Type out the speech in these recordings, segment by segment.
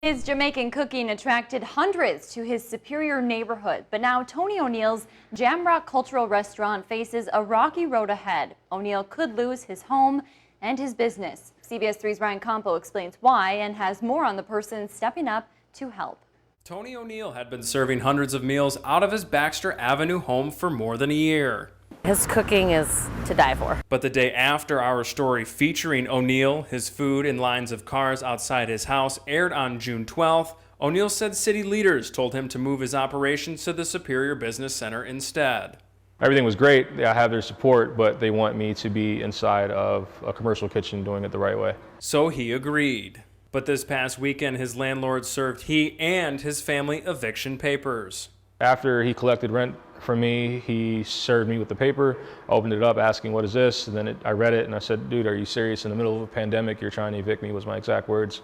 His Jamaican cooking attracted hundreds to his Superior neighborhood, but now Tony O'Neill's Jamrock Cultural Restaurant faces a rocky road ahead. O'Neill could lose his home and his business. CBS 3's Ryan Campo explains why and has more on the person stepping up to help. Tony O'Neill had been serving hundreds of meals out of his Baxter Avenue home for more than a year. His cooking is to die for. But the day after our story featuring O'Neill, his food and lines of cars outside his house aired on June 12th, O'Neill said city leaders told him to move his operations to the Superior Business Center instead. Everything was great. I have their support, but they want me to be inside of a commercial kitchen doing it the right way. So he agreed. But this past weekend, his landlord served he and his family eviction papers. After he collected rent from me, he served me with the paper. I opened it up asking, what is this? And then I read it and I said, dude, are you serious? In the middle of a pandemic, you're trying to evict me, was my exact words.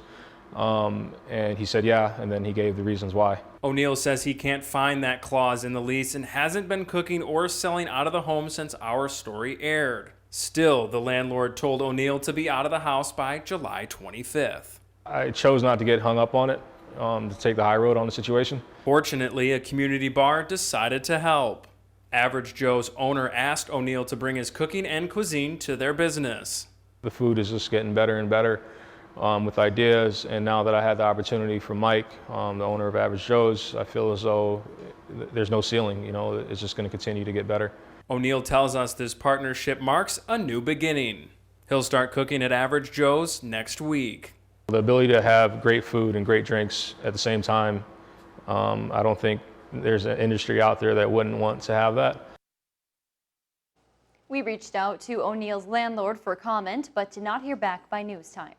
And he said, yeah, and then he gave the reasons why. O'Neill says he can't find that clause in the lease and hasn't been cooking or selling out of the home since our story aired. Still, the landlord told O'Neill to be out of the house by July 25th. I chose not to get hung up on it, to take the high road on the situation. Fortunately, a community bar decided to help. Average Joe's owner asked O'Neill to bring his cooking and cuisine to their business. The food is just getting better and better with ideas, and now that I had the opportunity from Mike, the owner of Average Joe's, I feel as though there's no ceiling. It's just going to continue to get better. O'Neill tells us this partnership marks a new beginning. He'll start cooking at Average Joe's next week. The ability to have great food and great drinks at the same time, I don't think there's an industry out there that wouldn't want to have that. We reached out to O'Neill's landlord for comment, but did not hear back by news time.